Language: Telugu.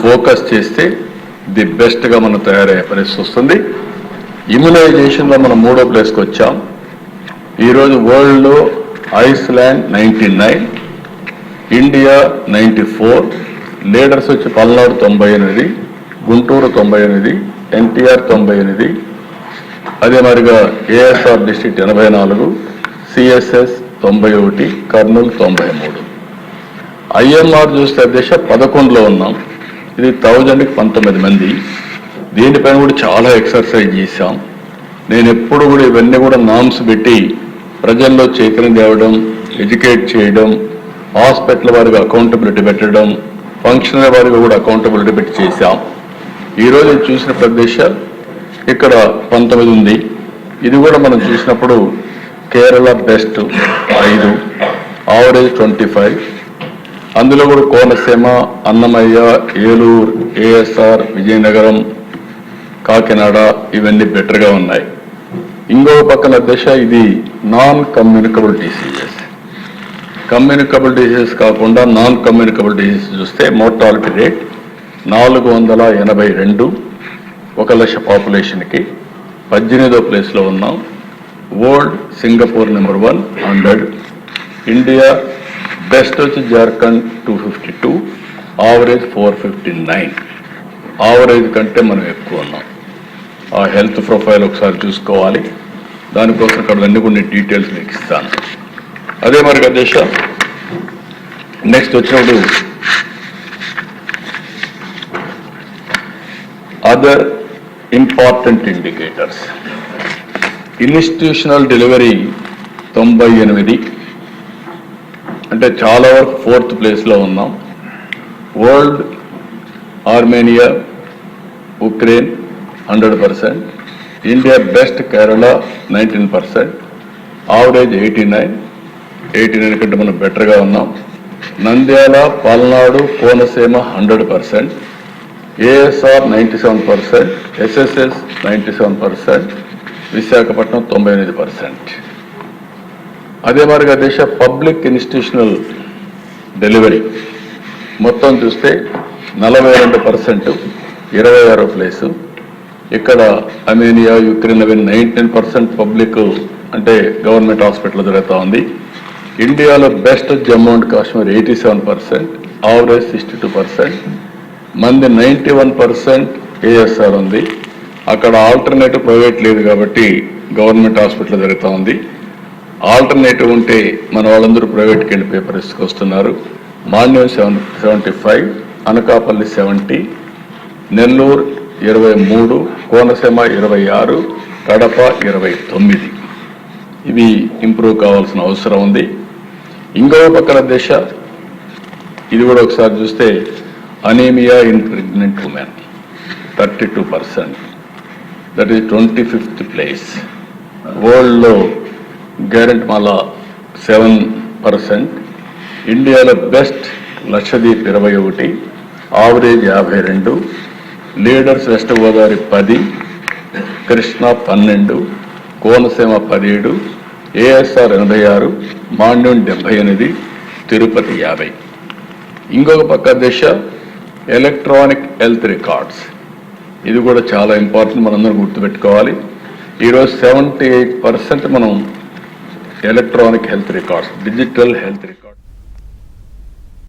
ఫోకస్ చేస్తే ది బెస్ట్గా మనం తయారయ్యే పరిస్థితి వస్తుంది. ఇమ్యునైజేషన్లో మనం 3వ ప్లేస్కి వచ్చాం. ఈరోజు వరల్డ్లో ఐస్లాండ్ 99, ఇండియా 94, లీడర్స్ వచ్చి పల్నాడు 98, గుంటూరు 98, ఎన్టీఆర్ 98, అదే మరిగా ASR district 84, CSS 91, Kurnool 93. IMR చూస్తే దిశ 11లో ఉన్నాం. ఇది 1000కి 19 మంది. దీనిపైన కూడా చాలా ఎక్సర్సైజ్ చేశాం. నేను ఎప్పుడు కూడా ఇవన్నీ కూడా నామ్స్ పెట్టి ప్రజల్లో చైతన్యం తేవడం, ఎడ్యుకేట్ చేయడం, హాస్పిటల్ వారికి అకౌంటబిలిటీ పెట్టడం, ఫంక్షనరీ వారికి కూడా అకౌంటబిలిటీ పెట్టి చేశాం. ఈరోజు చూసిన ప్రదేశం ఇక్కడ 19 ఉంది. ఇది కూడా మనం చూసినప్పుడు కేరళ బెస్ట్ 5, ఆవరేజ్ 25. అందులో కూడా కోనసీమ, అన్నమయ్య, ఏలూరు, ఏఎస్ఆర్, విజయనగరం, కాకినాడ ఇవన్నీ బెటర్గా ఉన్నాయి. ఇంకో పక్కన దశ ఇది non communicable diseases. Communicable diseases కాకుండా నాన్ కమ్యూనికబుల్ డిసీజెస్ చూస్తే మోర్టాలిటీ రేట్ 482, 1,00,000 పాపులేషన్కి 18వ ప్లేస్లో ఉన్నాం. World Singapore number 100, India best వచ్చి జార్ఖండ్ 252, ఆవరేజ్ 459. ఆవరేజ్ కంటే మనం ఎక్కువ ఉన్నాం. ఆ హెల్త్ ప్రొఫైల్ ఒకసారి చూసుకోవాలి. దానికోసం ఇక్కడ అన్ని కొన్ని డీటెయిల్స్ మీకు ఇస్తాను. అదే మరి దేశ నెక్స్ట్ వచ్చినప్పుడు other important indicators. Institutional delivery 98, అంటే చాలా వరకు 4th ప్లేస్లో ఉన్నాం. World Armenia, Ukraine 100%, India best Kerala 19%, average 89 కంటే మనం బెటర్గా ఉన్నాం. Nandyal, Palnadu, Konaseema 100%, ASR 97%, SSS 97%, Visakhapatnam 98%. అదే మరిగా దేశ పబ్లిక్ ఇన్స్టిట్యూషనల్ డెలివరీ మొత్తం చూస్తే 42%, 26వ ప్లేసు. ఇక్కడ అర్మేనియా, యుక్రెయిన్ అవి 19% పబ్లిక్ అంటే గవర్నమెంట్ హాస్పిటల్ జరుగుతూ ఉంది. ఇండియాలో best Jammu and Kashmir 87%, average 62%. మంది 91% ఏఎస్ఆర్ ఉంది. అక్కడ ఆల్టర్నేటివ్ ప్రైవేట్ లేదు కాబట్టి గవర్నమెంట్ హాస్పిటల్ జరుగుతూ ఉంది. ఆల్టర్నేటివ్ ఉంటే మన వాళ్ళందరూ ప్రైవేట్కి వెళ్ళిపోయే పరిస్థితికి వస్తున్నారు. మాన్యం 75, అనకాపల్లి 70, నెల్లూరు 23, కోనసీమ 26, కడప 29. ఇవి ఇంప్రూవ్ కావాల్సిన అవసరం ఉంది. ఇంకో పక్కన దేశ ఇది కూడా ఒకసారి చూస్తే anaemia in pregnant women 32%, that is 25th place. వరల్డ్లో గ్యారెంట్మాలా 7%, ఇండియాలో best Lakshadweep 21, average 52, leaders west Godavari 10, Krishna 12, Konaseema 17, ASR 86, Mandyam 78, Tirupati 50. ఇంకొక పక్క దిశ ఎలక్ట్రానిక్ హెల్త్ రికార్డ్స్. ఇది కూడా చాలా ఇంపార్టెంట్, మనందరం గుర్తుపెట్టుకోవాలి. ఈరోజు 78% మనం electronic health records, digital health records